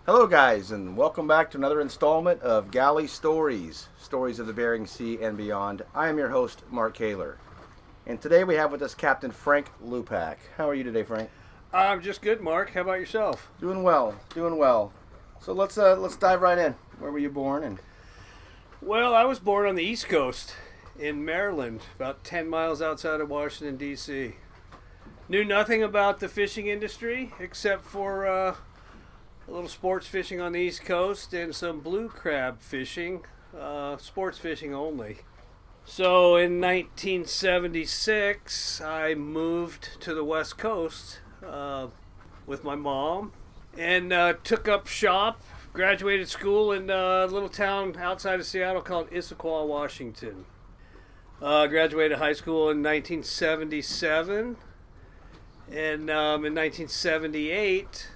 Hello, guys, and welcome back to another installment of Galley Stories, stories of the Bering Sea and beyond. I am your host, Mark Kaler, and today we have with us Captain Frank Lupac. How are you today, Frank? I'm just good, Mark. How about yourself? Doing well, doing well. So let's dive right in. Where were you born? And Well, I was born on the East Coast in Maryland, about 10 miles outside of Washington, D.C. Knew nothing about the fishing industry except for a little sports fishing on the East Coast and some blue crab fishing, sports fishing only. So in 1976, I moved to the West Coast with my mom and took up shop. Graduated school in a little town outside of Seattle called Issaquah, Washington. Graduated high school in 1977, and in 1978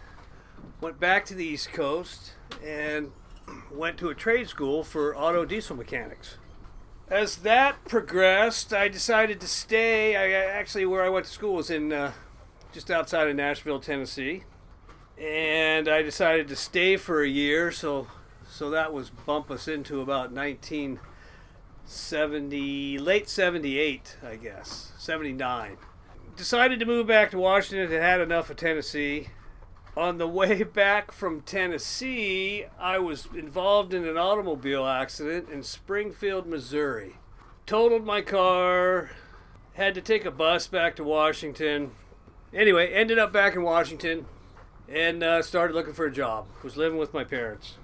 went back to the East Coast and went to a trade school for auto diesel mechanics. As that progressed, I decided to stay. Where I went to school was in just outside of Nashville, Tennessee, and I decided to stay for a year. So that was bump us into about 1970, late 78, I guess, 79. Decided to move back to Washington. Had had enough of Tennessee. On the way back from Tennessee, I was involved in an automobile accident in Springfield, Missouri. Totaled my car, had to take a bus back to Washington. Anyway, ended up back in Washington and started looking for a job. Was living with my parents.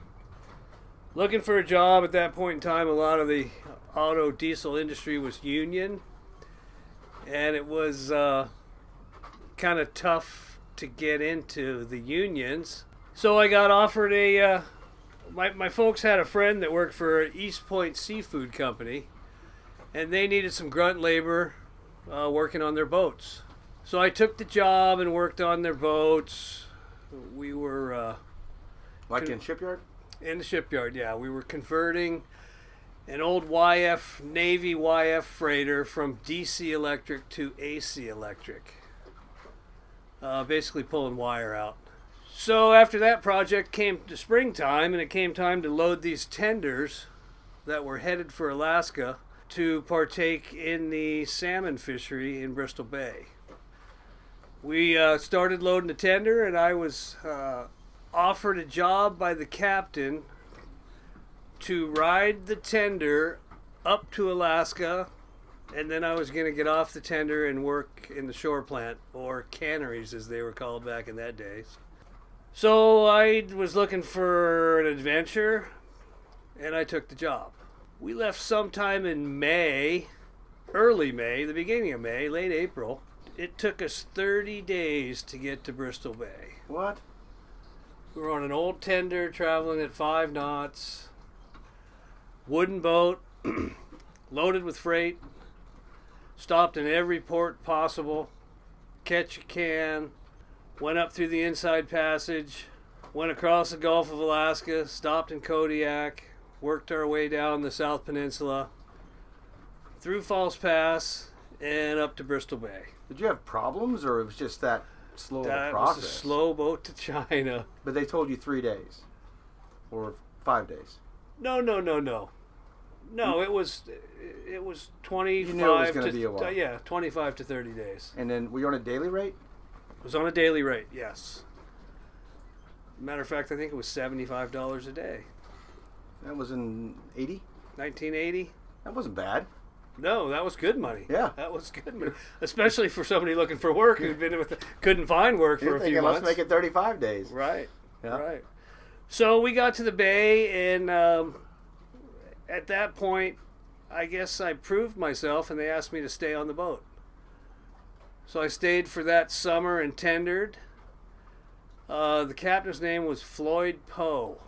Looking for a job at that point in time, a lot of the auto diesel industry was union, and it was kind of tough to get into the unions. So I got offered my folks had a friend that worked for East Point Seafood Company, and they needed some grunt labor working on their boats. So I took the job and worked on their boats. We were in shipyard? In the shipyard, yeah. We were converting an old Navy YF freighter from DC electric to AC electric. Basically pulling wire out. So after that project came to springtime, and it came time to load these tenders that were headed for Alaska to partake in the salmon fishery in Bristol Bay. We started loading the tender, and I was offered a job by the captain to ride the tender up to Alaska, and then I was going to get off the tender and work in the shore plant, or canneries as they were called back in that day. So I was looking for an adventure, and I took the job. We left sometime in May, early May, the beginning of May, late April. It took us 30 days to get to Bristol Bay. What? We were on an old tender traveling at 5 knots, wooden boat, loaded with freight. Stopped in every port possible, catch a can, went up through the inside passage, went across the Gulf of Alaska, stopped in Kodiak, worked our way down the South Peninsula, through False Pass, and up to Bristol Bay. Did you have problems, or it was just that slow of a That process? was a slow boat to China. But they told you 3 days, or 5 days. No, it was 25 You knew it was going to be a while. 25 to 30 days. And then were you on a daily rate? It was on a daily rate, yes. Matter of fact, I think it was $75 a day. That was in 80? 1980? That wasn't bad. No, that was good money. Yeah. That was good money. Especially for somebody looking for work who'd been couldn't find work for You're a few thinking, months. let's make it 35 days. Right. Yeah. Right. So we got to the bay, and at that point, I guess I proved myself, and they asked me to stay on the boat. So I stayed for that summer and tendered. The captain's name was Floyd Poe,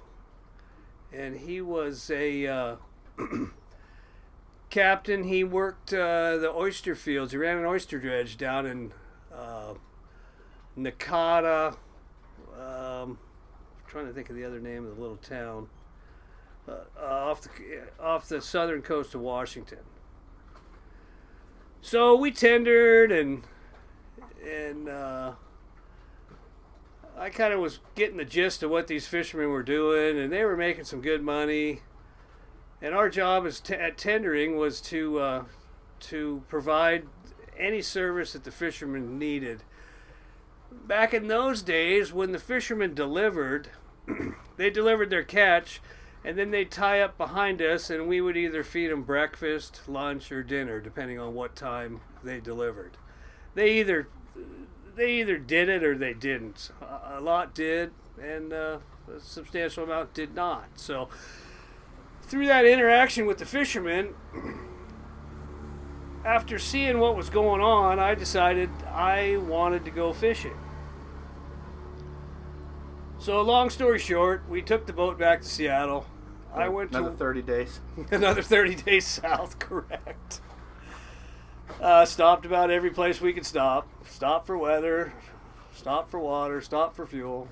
and he was a captain. He worked the oyster fields. He ran an oyster dredge down in Nakata. Trying to think of the other name of the little town. Off the southern coast of Washington. So we tendered and I kind of was getting the gist of what these fishermen were doing, and they were making some good money. And our job at tendering was to provide any service that the fishermen needed. Back in those days, when the fishermen delivered, they delivered their catch, and then they'd tie up behind us, and we would either feed them breakfast, lunch, or dinner, depending on what time they delivered. They either did it or they didn't. A lot did, and a substantial amount did not. So through that interaction with the fishermen, after seeing what was going on, I decided I wanted to go fishing. So long story short, we took the boat back to Seattle. I went another 30 days. Another 30 days south, correct. Stopped about every place we could stop. Stopped for weather, stopped for water, stopped for fuel.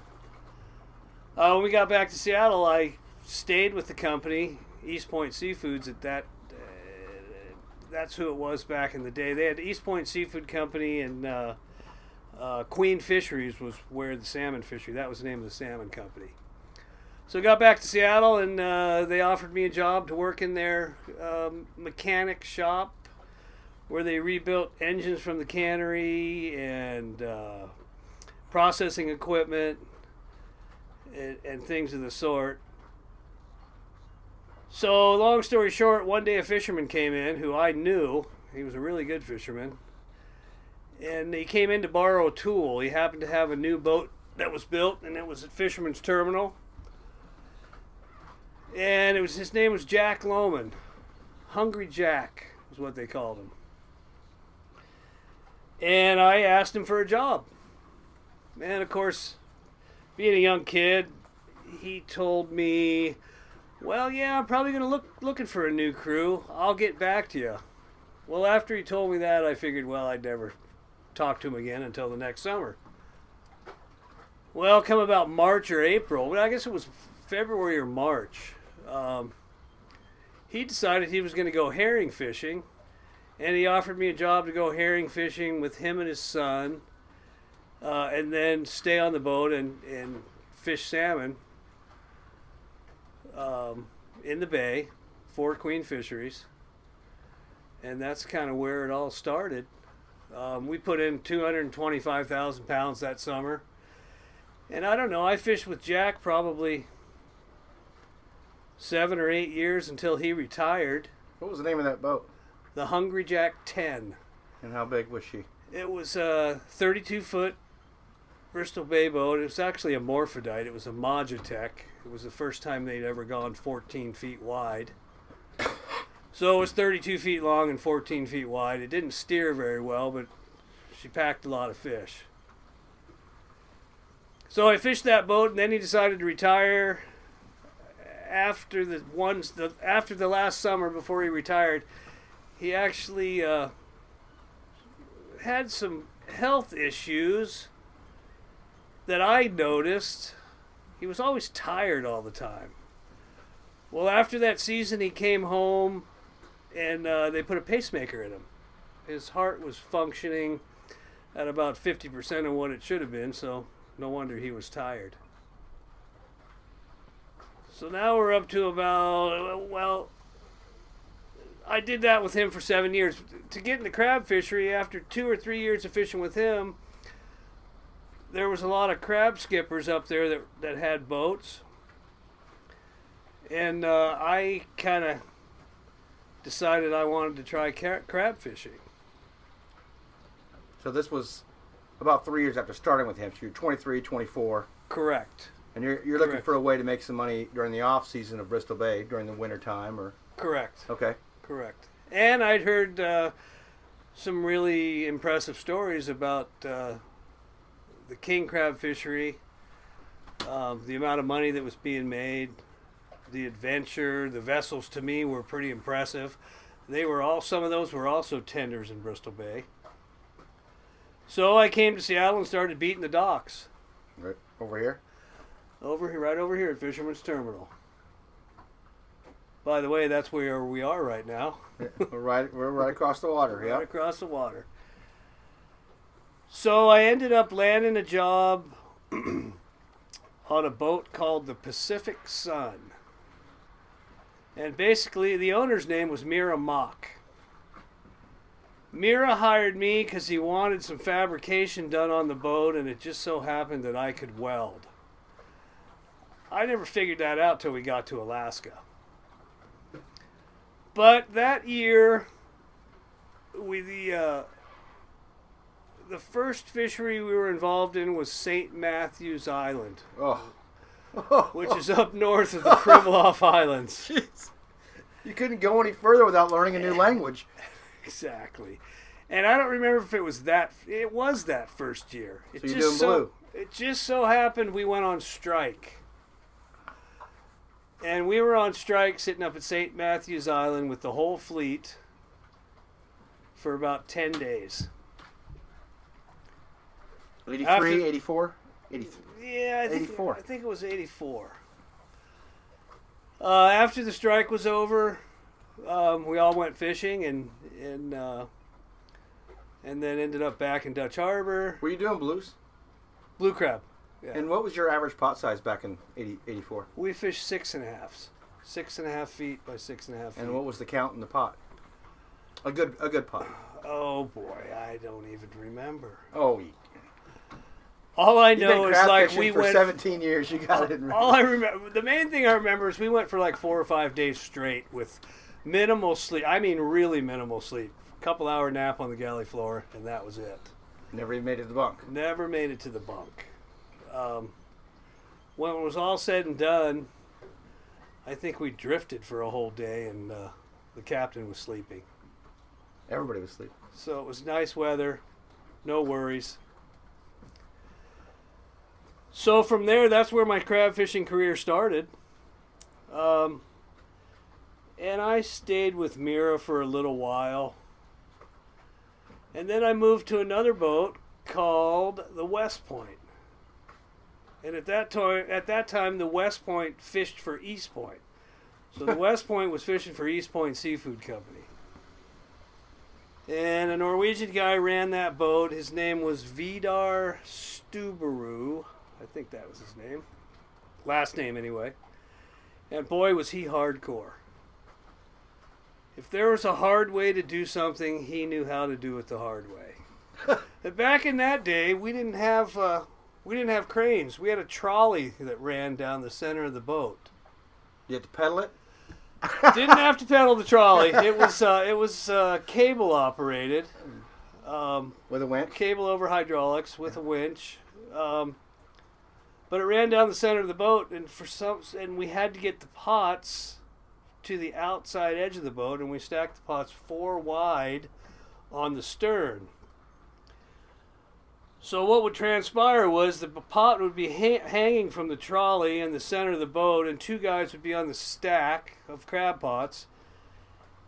When we got back to Seattle, I stayed with the company, East Point Seafoods. That's who it was back in the day. They had East Point Seafood Company, and Queen Fisheries was where the salmon fishery. That was the name of the salmon company. So I got back to Seattle, and they offered me a job to work in their mechanic shop, where they rebuilt engines from the cannery and processing equipment and things of the sort. So long story short, one day a fisherman came in who I knew. He was a really good fisherman. And he came in to borrow a tool. He happened to have a new boat that was built, and it was at Fisherman's Terminal. And his name was Jack Lohman. Hungry Jack was what they called him. And I asked him for a job. And of course, being a young kid, he told me, well, yeah, I'm probably going to looking for a new crew. I'll get back to you. Well, after he told me that, I figured, well, I'd never talk to him again until the next summer. Well, come about March or April, but I guess it was February or March, he decided he was going to go herring fishing, and he offered me a job to go herring fishing with him and his son, and then stay on the boat and fish salmon in the bay for Queen Fisheries. And that's kind of where it all started. We put in 225,000 pounds that summer. And I don't know, I fished with Jack probably 7 or 8 years until he retired. What was the name of that boat? The Hungry Jack 10. And how big was she? It was a 32-foot Bristol Bay boat. It was actually a morphodite. It was a Magitech. It was the first time they'd ever gone 14 feet wide. So it was 32 feet long and 14 feet wide. It didn't steer very well, but she packed a lot of fish. So I fished that boat, and then he decided to retire. After the last summer before he retired, he actually had some health issues that I noticed. He was always tired all the time. Well, after that season, he came home, and they put a pacemaker in him. His heart was functioning at about 50% of what it should have been, so no wonder he was tired. So now we're up to about, well, I did that with him for 7 years. To get in the crab fishery, after 2 or 3 years of fishing with him, there was a lot of crab skippers up there that had boats. And I kind of decided I wanted to try crab fishing. So this was about 3 years after starting with him. So you're 23, 24. Correct. And you're looking for a way to make some money during the off season of Bristol Bay during the winter time, or? Correct. Okay. Correct. And I'd heard some really impressive stories about the king crab fishery, the amount of money that was being made, the adventure, the vessels to me were pretty impressive. Some of those were also tenders in Bristol Bay. So I came to Seattle and started beating the docks. Right over here? Right over here at Fisherman's Terminal. By the way, that's where we are right now. We're right across the water. Right across the water. So I ended up landing a job on a boat called the Pacific Sun. And basically, the owner's name was Mira Mock. Mira hired me because he wanted some fabrication done on the boat, and it just so happened that I could weld. I never figured that out till we got to Alaska. But that year, the first fishery we were involved in was St. Matthew's Island, which is up north of the Pribilof Islands. Jeez. You couldn't go any further without learning a new language. Exactly. And I don't remember if it was that first year. So you're doing blue. It just so happened we went on strike. And we were on strike sitting up at St. Matthew's Island with the whole fleet for about 10 days. 83, 84? 83. Yeah, 84. I think it was 84. After the strike was over, we all went fishing and then ended up back in Dutch Harbor. Were you doing blues? Blue crab. Yeah. And what was your average pot size back in 84? We fished 6.5s. 6.5 feet by 6.5 feet. And what was the count in the pot? A good pot. Oh boy, I don't even remember. Oh, all I you've know been is crab like fishing we for went 17 years. You got it. All I remember, the main thing I remember is we went for like 4 or 5 days straight with minimal sleep. I mean, really minimal sleep. A couple hour nap on the galley floor, and that was it. Never even made it to the bunk. Never made it to the bunk. When it was all said and done, I think we drifted for a whole day, and the captain was sleeping. Everybody was asleep. So it was nice weather, no worries. So from there, that's where my crab fishing career started. And I stayed with Mira for a little while. And then I moved to another boat called the West Point. And at that time, the West Point fished for East Point. So the West Point was fishing for East Point Seafood Company. And a Norwegian guy ran that boat. His name was Vidar Stuberud. I think that was his name. Last name, anyway. And boy, was he hardcore. If there was a hard way to do something, he knew how to do it the hard way. But back in that day, we didn't have cranes. We had a trolley that ran down the center of the boat. You had to pedal it? Didn't have to pedal the trolley. It was cable operated. With a winch? Cable over hydraulics with a winch. But it ran down the center of the boat, and we had to get the pots to the outside edge of the boat, and we stacked the pots 4 wide on the stern. So what would transpire was the pot would be hanging from the trolley in the center of the boat, and 2 guys would be on the stack of crab pots,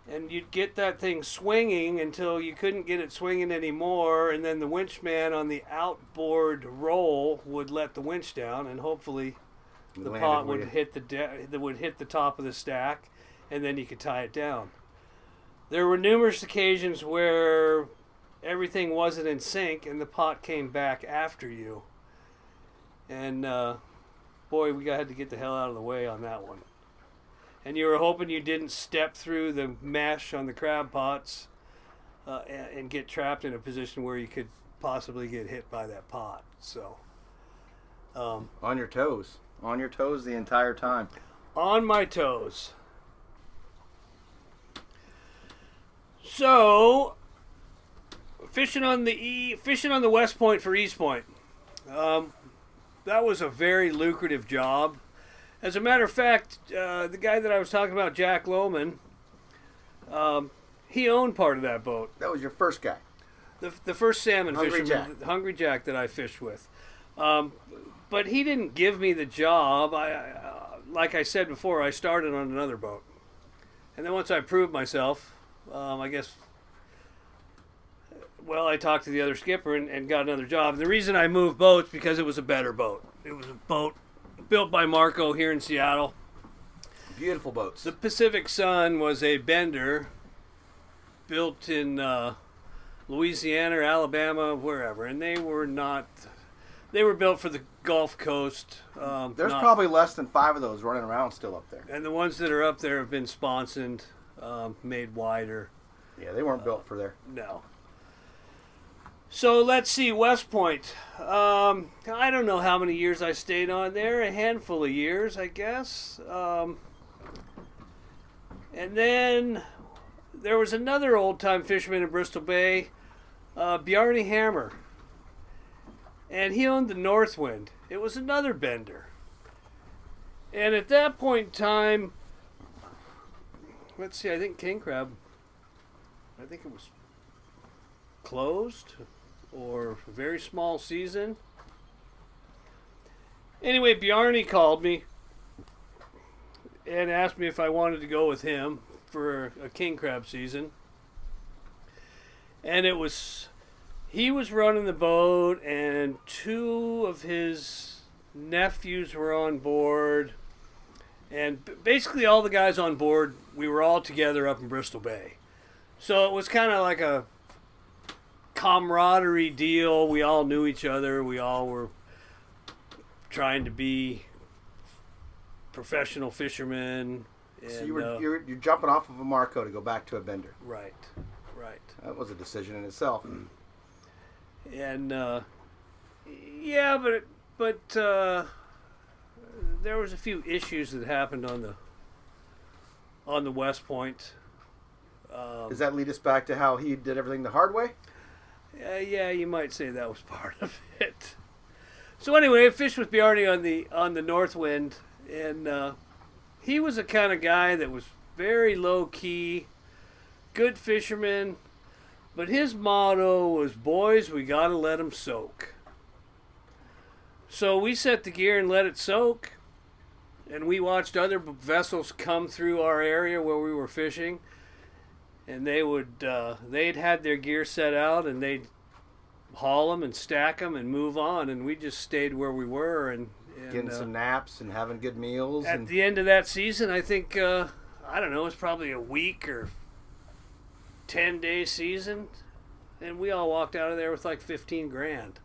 and you'd get that thing swinging until you couldn't get it swinging anymore, and then the winch man on the outboard roll would let the winch down, and hopefully the pot would hit the top of the stack, and then you could tie it down. There were numerous occasions where everything wasn't in sync, and the pot came back after you. And boy, we had to get the hell out of the way on that one. And you were hoping you didn't step through the mesh on the crab pots and get trapped in a position where you could possibly get hit by that pot. So on your toes. On your toes the entire time. On my toes. So fishing on the West Point for East Point. That was a very lucrative job. As a matter of fact, the guy that I was talking about, Jack Lohman, he owned part of that boat. That was your first guy. The first salmon Hungry fisherman, Jack. Hungry Jack, that I fished with. But he didn't give me the job. Like I said before, I started on another boat. And then once I proved myself, I guess, well, I talked to the other skipper and got another job. And the reason I moved boats because it was a better boat. It was a boat built by Marco here in Seattle. Beautiful boats. The Pacific Sun was a bender built in Louisiana or Alabama, wherever. And they were built for the Gulf Coast. There's probably less than 5 of those running around still up there. And the ones that are up there have been sponsoned, made wider. Yeah, they weren't built for there. No. So let's see, West Point. I don't know how many years I stayed on there. A handful of years, I guess. And then there was another old-time fisherman in Bristol Bay, Bjarne Hammer. And he owned the Northwind. It was another bender. And at that point in time, let's see, I think king crab, I think it was closed or a very small season. Anyway, Bjarne called me and asked me if I wanted to go with him for a king crab season. And he was running the boat, and 2 of his nephews were on board. And basically all the guys on board, we were all together up in Bristol Bay. So it was kind of like a camaraderie deal. We all knew each other. We all were trying to be professional fishermen. And, so you're jumping off of a Marco to go back to a bender. Right. That was a decision in itself. And yeah, but there was a few issues that happened on the West Point. Does that lead us back to how he did everything the hard way? Yeah, you might say that was part of it. So anyway, I fished with Bjarne on the Northwind, and he was the kind of guy that was very low key, good fisherman, but his motto was, "Boys, we gotta let them soak." So we set the gear and let it soak, and we watched other vessels come through our area where we were fishing. And they'd had their gear set out, and they'd haul them and stack them and move on, and we just stayed where we were and getting some naps and having good meals. At the end of that season, I think I don't know, it was probably a week or 10-day season, and we all walked out of there with like 15 grand.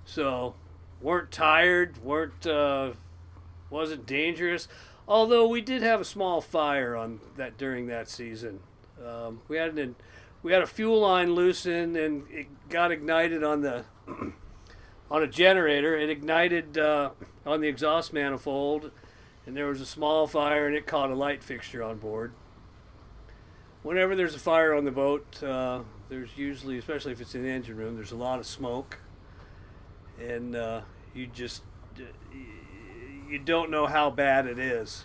So weren't tired, wasn't dangerous. Although we did have a small fire on that during that season. We had a fuel line loosened, and it got ignited on a generator. It ignited on the exhaust manifold, and there was a small fire, and it caught a light fixture on board. Whenever there's a fire on the boat, there's usually, especially if it's in the engine room, there's a lot of smoke, and you don't know how bad it is.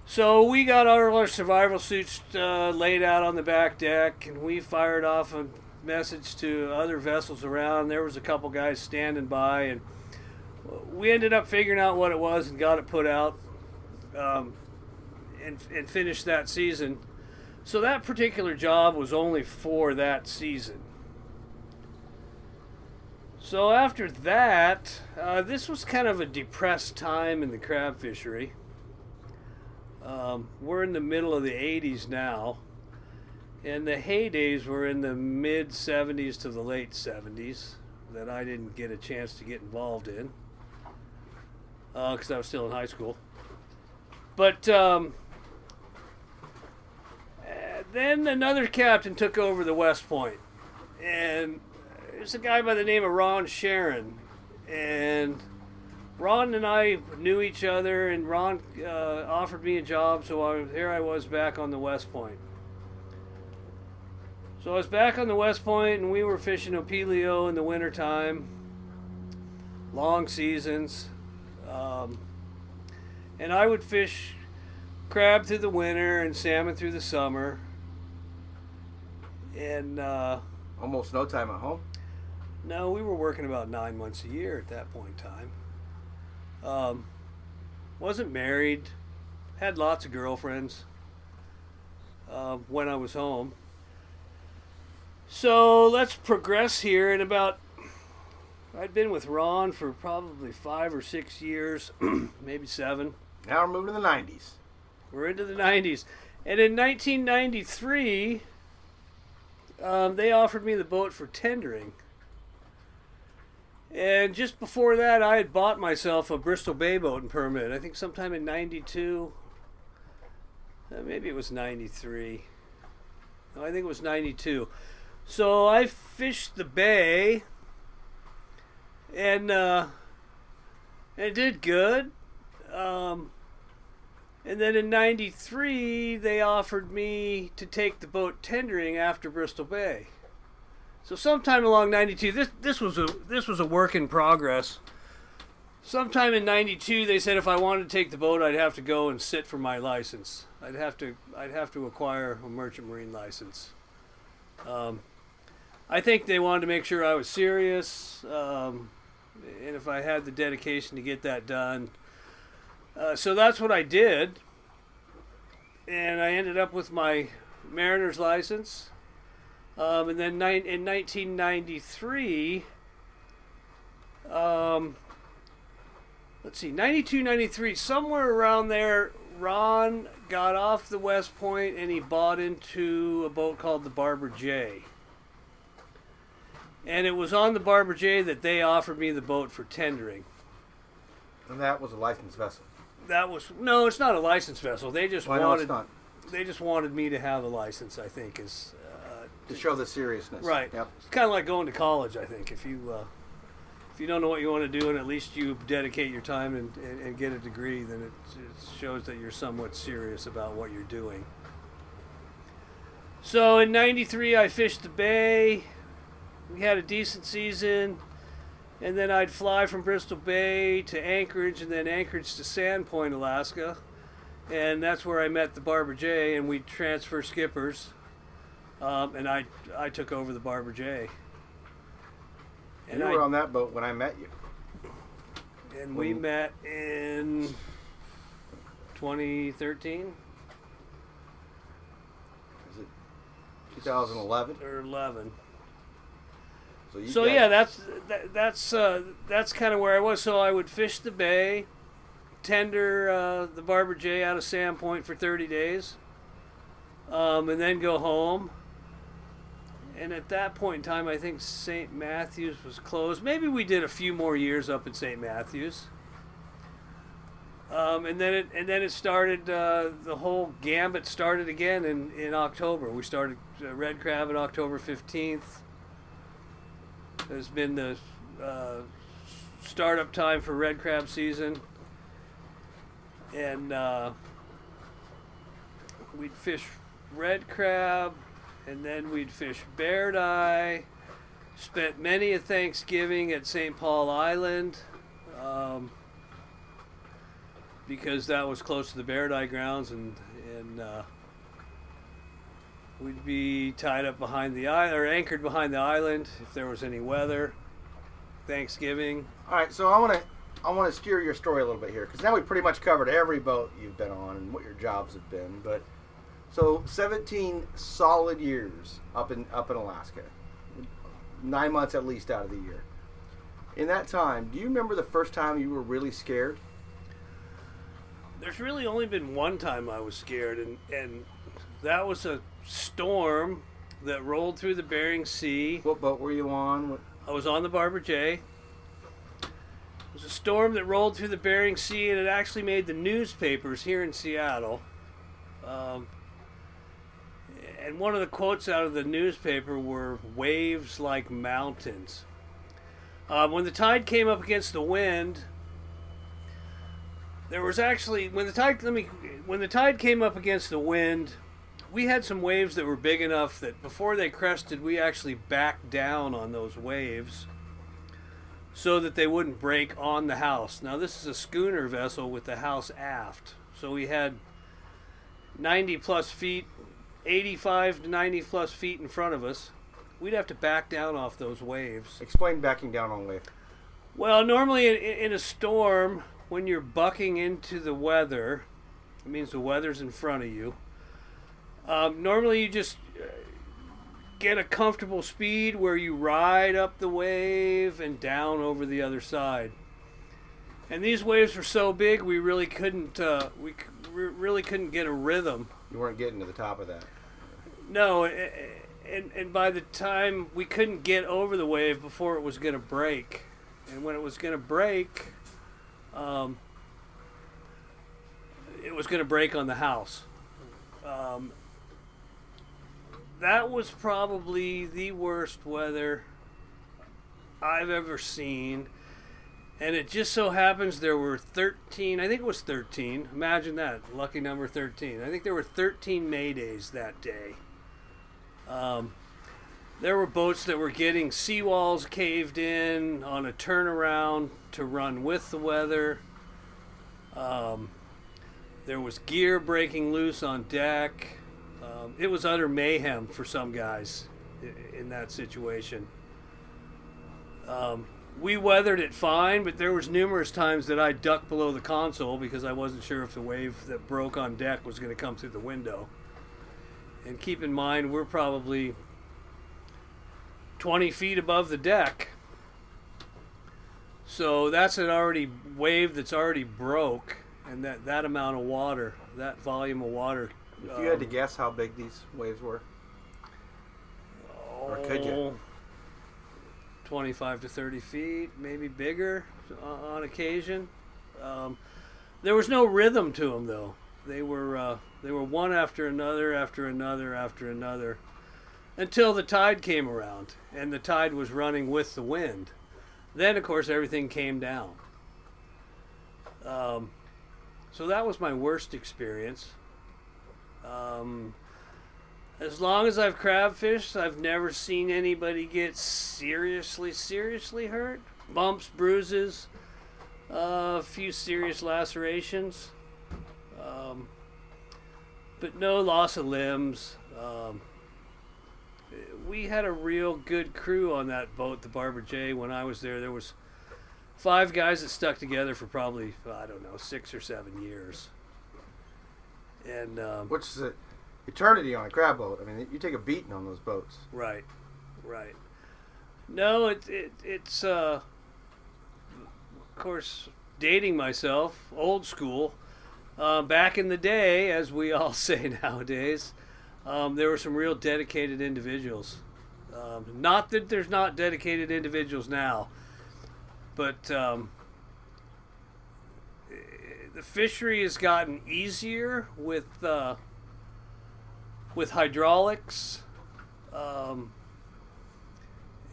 So we got all our survival suits laid out on the back deck, and we fired off a message to other vessels around. There was a couple guys standing by, and we ended up figuring out what it was and got it put out and finished that season. So that particular job was only for that season. So after that, this was kind of a depressed time in the crab fishery. We're in the middle of the 80s now, and the heydays were in the mid 70s to the late 70s that I didn't get a chance to get involved in because I was still in high school. But then another captain took over the West Point, and there's a guy by the name of Ron Sharon, and Ron and I knew each other, and Ron offered me a job, so here I was back on the West Point. So I was back on the West Point, and we were fishing Opelio in the wintertime, long seasons, and I would fish crab through the winter and salmon through the summer, and almost no time at home. No, we were working about 9 months a year at that point in time. Wasn't married, had lots of girlfriends when I was home. So let's progress here. I'd been with Ron for probably 5 or 6 years, maybe 7. Now we're moving to the 90s. We're into the 90s. And in 1993, they offered me the boat for tendering. And just before that, I had bought myself a Bristol Bay boating permit. I think sometime in '92. Maybe it was '93. No, I think it was '92. So I fished the bay, and it did good. And then in '93, they offered me to take the boat tendering after Bristol Bay. So sometime along '92, this was a work in progress. Sometime in '92, they said if I wanted to take the boat, I'd have to go and sit for my license. I'd have to acquire a merchant marine license. I think they wanted to make sure I was serious, and if I had the dedication to get that done. So that's what I did, and I ended up with my mariner's license. And then in 1993, let's see, 92, 93, somewhere around there, Ron got off the West Point and he bought into a boat called the Barber J. And it was on the Barber J that they offered me the boat for tendering. And that was a licensed vessel. No, it's not a licensed vessel. They just It's not. They just wanted me to have a license, I think, To show the seriousness. Right. Yep. It's kind of like going to college, I think. If you don't know what you want to do and at least you dedicate your time and get a degree, then it shows that you're somewhat serious about what you're doing. So in '93, I fished the bay. We had a decent season. And then I'd fly from Bristol Bay to Anchorage and then Anchorage to Sandpoint, Alaska. And that's where I met the Barber J, and we'd transfer skippers. And I took over the Barber J. And you were on that boat when I met you. And we met in 2013. Is it 2011? Or 11. So yeah, that's kind of where I was. So I would fish the bay, tender the Barber J out of Sandpoint for 30 days, and then go home. And at that point in time, I think St. Matthews was closed. Maybe we did a few more years up in St. Matthews. And then it started. The whole gambit started again in October. We started red crab on October 15th. There's been the startup time for red crab season, and we'd fish red crab, and then we'd fish bear eye. Spent many a Thanksgiving at St. Paul Island, because that was close to the bear eye grounds, and we'd be tied up behind the island, or anchored behind the island if there was any weather. Thanksgiving. All right, so I want to steer your story a little bit here, because now we pretty much covered every boat you've been on and what your jobs have been. But so 17 solid years up in Alaska, 9 months at least out of the year. In that time, do you remember the first time you were really scared? There's really only been one time I was scared, and that was a storm that rolled through the Bering Sea. What boat were you on? I was on the Barber J. It was a storm that rolled through the Bering Sea, and it actually made the newspapers here in Seattle. And one of the quotes out of the newspaper were "waves like mountains." When the tide came up against the wind, there was actually when the tide came up against the wind, we had some waves that were big enough that before they crested, we actually backed down on those waves so that they wouldn't break on the house. Now, this is a schooner vessel with the house aft, so we had 90 plus feet, 85 to 90 plus feet in front of us. We'd have to back down off those waves. Explain backing down on wave. Well, normally in a storm, when you're bucking into the weather, it means the weather's in front of you. Normally you just get a comfortable speed where you ride up the wave and down over the other side. And these waves were so big we really couldn't get a rhythm. You weren't getting to the top of that. No, and by the time we couldn't get over the wave before it was going to break. And when it was going to break, it was going to break on the house. That was probably the worst weather I've ever seen. And it just so happens there were 13, I think it was 13. Imagine that, lucky number 13. I think there were 13 May days that day. There were boats that were getting seawalls caved in on a turnaround to run with the weather. There was gear breaking loose on deck. It was utter mayhem for some guys in that situation. We weathered it fine, but there was numerous times that I ducked below the console because I wasn't sure if the wave that broke on deck was going to come through the window. And keep in mind, we're probably 20 feet above the deck. So that's an already wave that's already broke, and that amount of water, that volume of water. If you had to guess how big these waves were, or could you? 25 to 30 feet, maybe bigger on occasion. There was no rhythm to them, though. They were one after another, after another, after another, until the tide came around, and the tide was running with the wind. Then, of course, everything came down. So that was my worst experience. As long as I've crab fished, I've never seen anybody get seriously hurt. Bumps, bruises, a few serious lacerations, but no loss of limbs. We had a real good crew on that boat, the Barbara J. When I was there, there was 5 guys that stuck together for probably, 6 or 7 years. And which is an eternity on a crab boat. I mean, you take a beating on those boats. Right. No, it's of course, dating myself, old school. Back in the day, as we all say nowadays, there were some real dedicated individuals. Not that there's not dedicated individuals now, but the fishery has gotten easier with hydraulics,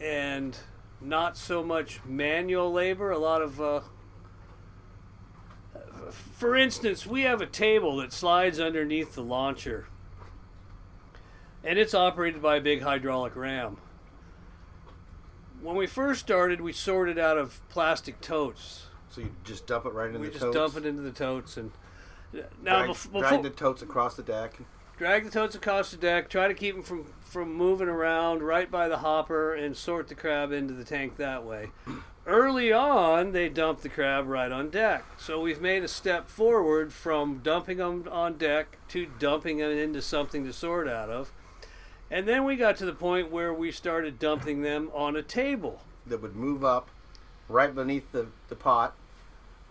and not so much manual labor. A lot of, for instance, we have a table that slides underneath the launcher, and it's operated by a big hydraulic ram. When we first started, we sorted out of plastic totes. So you just dump it right into the totes? We just dump it into the totes. And now drag the totes across the deck. Drag the totes across the deck, try to keep them from moving around right by the hopper, and sort the crab into the tank that way. Early on, they dumped the crab right on deck. So we've made a step forward from dumping them on deck to dumping them into something to sort out of. And then we got to the point where we started dumping them on a table. That would move up right beneath the pot.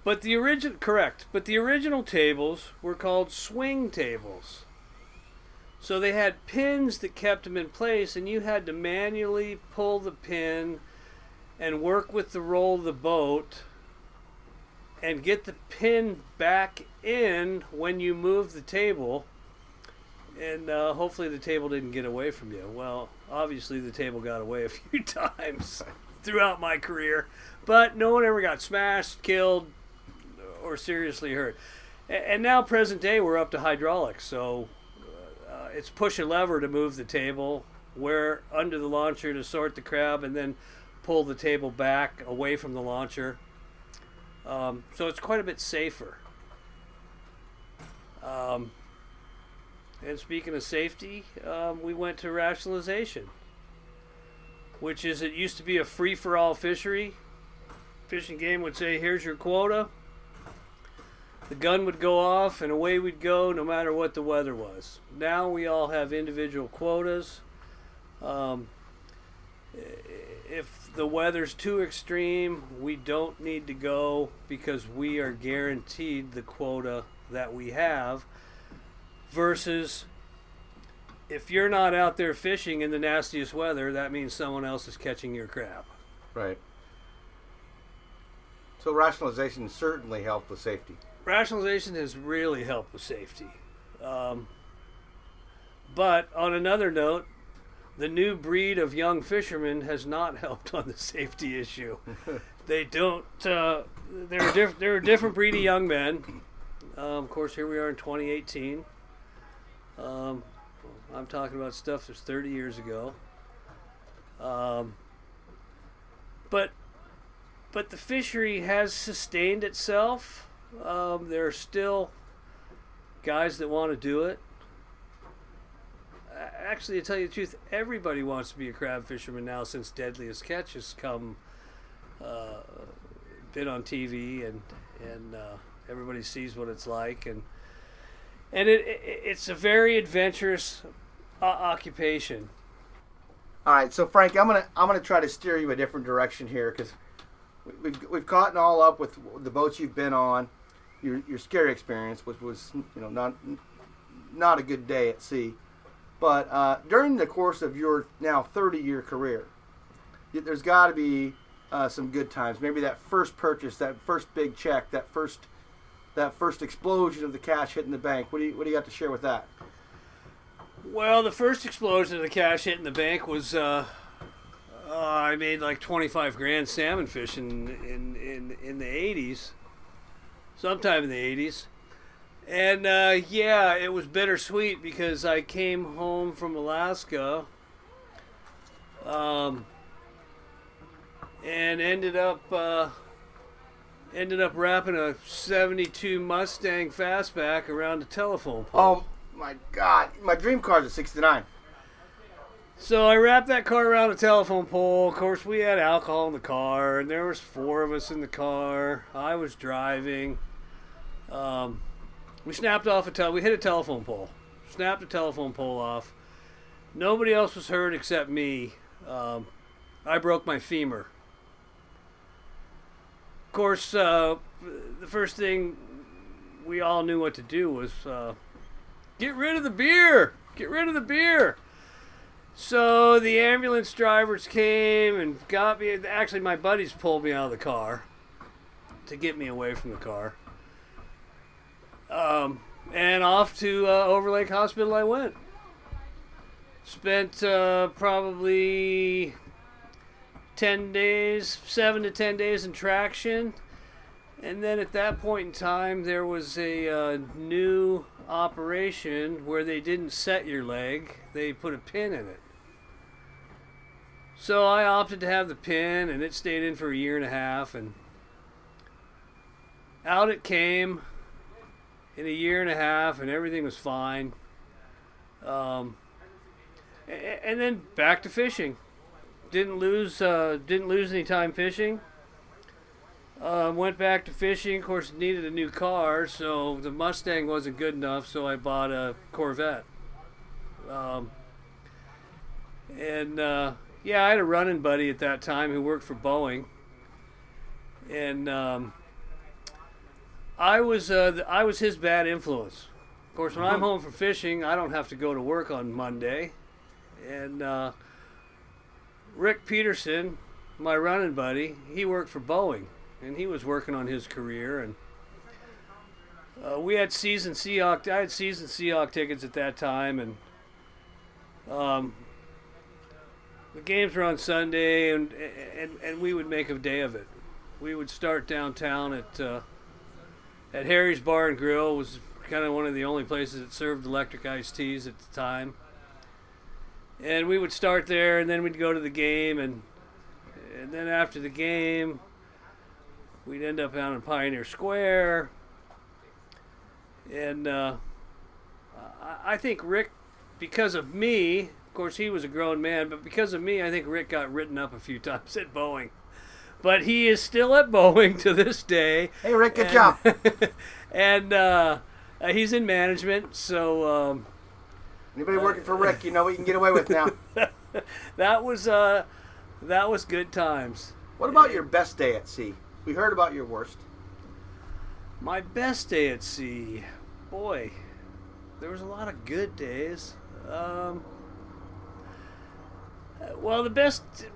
But the original tables were called swing tables. So they had pins that kept them in place, and you had to manually pull the pin and work with the roll of the boat and get the pin back in when you move the table. And hopefully the table didn't get away from you. Well, obviously the table got away a few times throughout my career, but no one ever got smashed, killed, or seriously hurt. And now, present day, we're up to hydraulics, so it's push a lever to move the table, wear under the launcher to sort the crab, and then pull the table back away from the launcher. So it's quite a bit safer. And speaking of safety, we went to rationalization, which is, it used to be a free-for-all fishery. Fishing game would say, here's your quota. The gun would go off and away we'd go no matter what the weather was. Now we all have individual quotas. If the weather's too extreme, we don't need to go because we are guaranteed the quota that we have. Versus, if you're not out there fishing in the nastiest weather, that means someone else is catching your crab. Right. So rationalization certainly helped with safety. Rationalization has really helped with safety. But on another note, the new breed of young fishermen has not helped on the safety issue. They don't. They're a different breed of young men. Of course, here we are in 2018. I'm talking about stuff that's 30 years ago. But the fishery has sustained itself. There are still guys that want to do it. Actually, to tell you the truth, everybody wants to be a crab fisherman now since Deadliest Catch has come, been on TV, and everybody sees what it's like, and it's a very adventurous occupation. All right, so Frank, I'm gonna try to steer you a different direction here because we've caught all up with the boats you've been on, your scary experience, which was not a good day at sea. But during the course of your now 30-year career, there's got to be some good times. Maybe that first purchase, that first big check, that first explosion of the cash hitting the bank. What do you got to share with that? Well, the first explosion of the cash hitting the bank was I made like 25 grand salmon fishing in the 80s, sometime in the 80s. And yeah, it was bittersweet because I came home from Alaska and ended up wrapping a 72 Mustang fastback around a telephone pole. Oh my God, my dream car is a 69. So I wrapped that car around a telephone pole. Of course, we had alcohol in the car, and there was 4 of us in the car. I was driving. We snapped off we hit a telephone pole. Snapped the telephone pole off. Nobody else was hurt except me. I broke my femur. Of course, the first thing we all knew what to do was get rid of the beer. Get rid of the beer. So the ambulance drivers came and got me. Actually, my buddies pulled me out of the car to get me away from the car. And off to Overlake Hospital I went. Spent probably 10 days, 7 to 10 days in traction. And then at that point in time, there was a new operation where they didn't set your leg. They put a pin in it. So I opted to have the pin, and it stayed in for a year and a half. And out it came in a year and a half, and everything was fine. And then back to fishing. Didn't lose any time fishing. Went back to fishing. Of course, needed a new car, so the Mustang wasn't good enough, so I bought a Corvette. Yeah, I had a running buddy at that time who worked for Boeing, and I was his bad influence. Of course, when I'm home from fishing, I don't have to go to work on Monday, and Rick Peterson, my running buddy, he worked for Boeing, and he was working on his career, and we had season Seahawk. I had season Seahawk tickets at that time, and the games were on Sunday, and we would make a day of it. We would start downtown at Harry's Bar and Grill. Was kind of one of the only places that served electric iced teas at the time. And we would start there, and then we'd go to the game, and then after the game, we'd end up down in Pioneer Square. And I think Rick, because of me, of course he was a grown man, but because of me, I think Rick got written up a few times at Boeing. But he is still at Boeing to this day. Hey Rick, good job. And he's in management, so... Anybody working for Rick, you know what you can get away with now. That was good times. What about your best day at sea? We heard about your worst. My best day at sea, boy, there was a lot of good days. Well,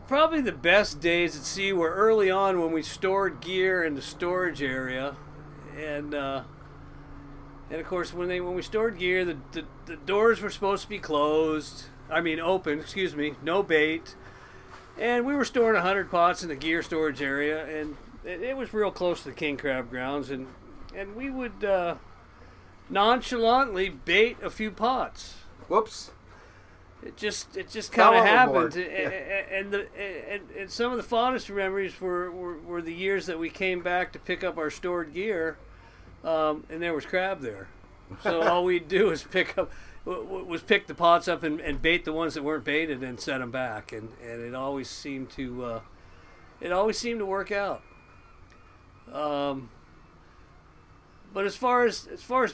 probably the best days at sea were early on when we stored gear in the storage area, and of course when we stored gear, the doors were supposed to be closed. I mean open, excuse me, no bait, and we were storing 100 pots in the gear storage area, and it was real close to the king crab grounds, and we would nonchalantly bait a few pots. Whoops. It just kind of happened, Yeah. and some of the fondest memories were the years that we came back to pick up our stored gear, and there was crab there. So all we'd do is pick the pots up and bait the ones that weren't baited and set them back, and it always seemed to work out. But as far as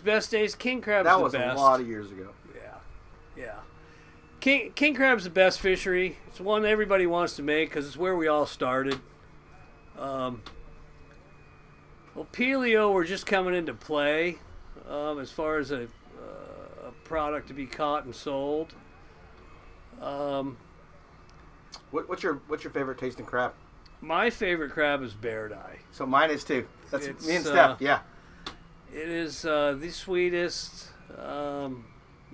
best days, king crab's the best. That was a lot of years ago. Yeah. King crab's the best fishery. It's one that everybody wants to make because it's where we all started. Well, Pelio were just coming into play as far as a product to be caught and sold. What's your favorite tasting crab? My favorite crab is bear eye. So mine is too. That's It's, me and Steph. Yeah. It is the sweetest.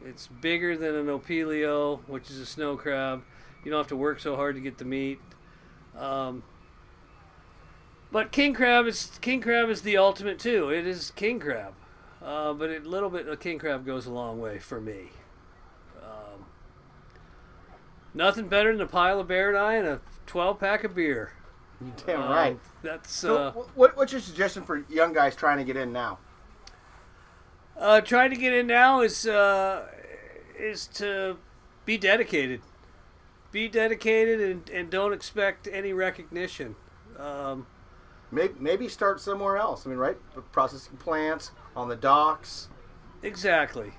It's bigger than an opilio, which is a snow crab. You don't have to work so hard to get the meat. But king crab is the ultimate too. It is king crab, but a little bit of king crab goes a long way for me. Nothing better than a pile of bear eye and a 12-pack of beer. You're damn right. That's So what's your suggestion for young guys trying to get in now? trying to get in now is to be dedicated. Be dedicated and don't expect any recognition. Maybe start somewhere else. I mean, right? Processing plants, on the docks. Exactly.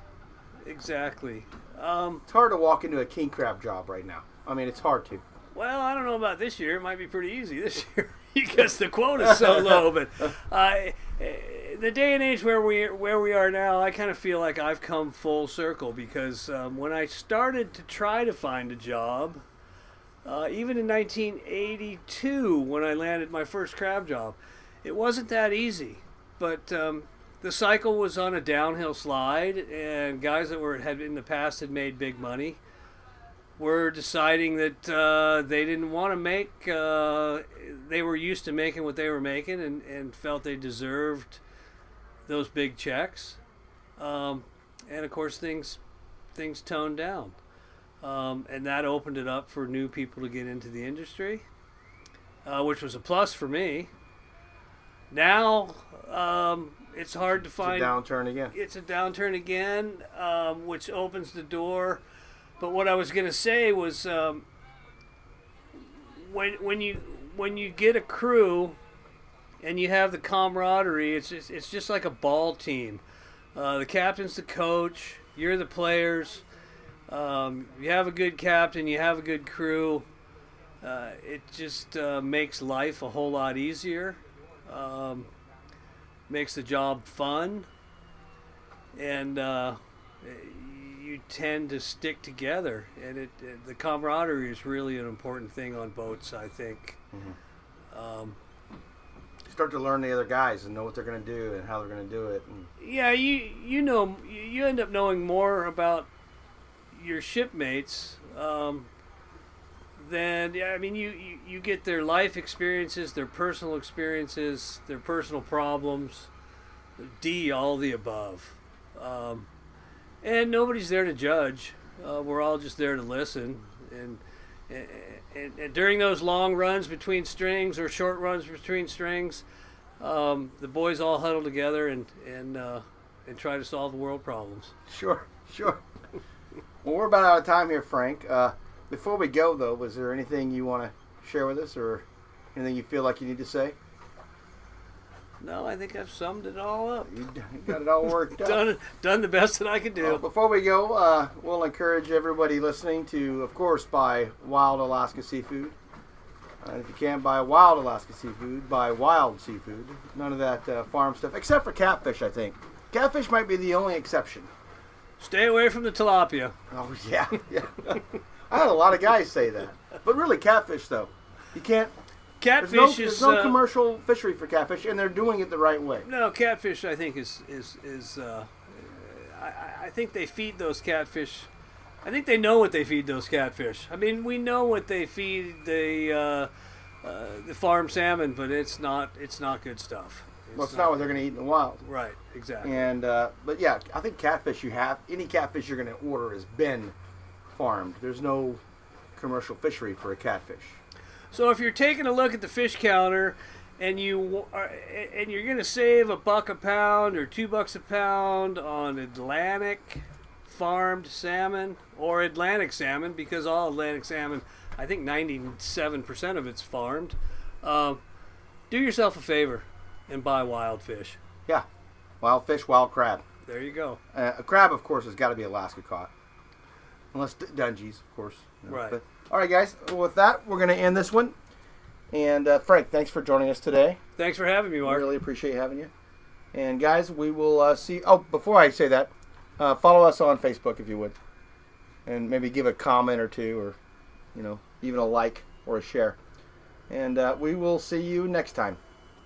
It's hard to walk into a king crab job right now. I mean, it's hard to. Well, I don't know about this year. It might be pretty easy this year because the quota's so low. But the day and age where we are now, I kind of feel like I've come full circle because when I started to try to find a job, even in 1982 when I landed my first crab job, it wasn't that easy. But the cycle was on a downhill slide, and guys that had in the past had made big money were deciding that they didn't want to make, they were used to making what they were making and felt they deserved those big checks. And of course things toned down. And that opened it up for new people to get into the industry, which was a plus for me. Now, it's hard to find. It's a downturn again. It's a downturn again, which opens the door. But what I was going to say was, when you get a crew, and you have the camaraderie, it's just like a ball team. The captain's the coach. You're the players. You have a good captain. You have a good crew. It just makes life a whole lot easier. Makes the job fun, and you tend to stick together, and the camaraderie is really an important thing on boats, I think. Mm-hmm. You start to learn the other guys and know what they're going to do and how they're going to do it. Yeah, you know, you end up knowing more about your shipmates than, I mean, you get their life experiences, their personal experiences, their personal problems, all the above. And nobody's there to judge. We're all just there to listen. And during those long runs between strings or short runs between strings, the boys all huddle together and try to solve the world problems. Sure. Well, we're about out of time here, Frank. Before we go, though, was there anything you want to share with us or anything you feel like you need to say? No, I think I've summed it all up. You got it all worked out. Done the best that I could do. Before we go, we'll encourage everybody listening to, of course, buy Wild Alaska Seafood. And if you can't buy Wild Alaska Seafood, buy Wild Seafood. None of that farm stuff, except for catfish, I think. Catfish might be the only exception. Stay away from the tilapia. Oh, yeah. I had a lot of guys say that. But really, catfish, though. You can't... Catfish there's no commercial fishery for catfish, and they're doing it the right way. No, catfish, I think, I think they feed those catfish... I think they know what they feed those catfish. I mean, we know what they feed the farm salmon, but it's not good stuff. It's not what they're going to eat in the wild. Right, exactly. And but yeah, I think catfish any catfish you're going to order has been farmed. There's no commercial fishery for a catfish. So if you're taking a look at the fish counter and you're going to save $1 a pound or $2 a pound on Atlantic farmed salmon or Atlantic salmon, because all Atlantic salmon, I think 97% of it's farmed, do yourself a favor and buy wild fish. Yeah, wild fish, wild crab. There you go. A crab, of course, has got to be Alaska caught, unless Dungees, of course. Right. But, all right, guys. With that, we're going to end this one. And Frank, thanks for joining us today. Thanks for having me, Mark. I really appreciate having you. And guys, we will see. Oh, before I say that, follow us on Facebook if you would, and maybe give a comment or two, or even a like or a share. And we will see you next time.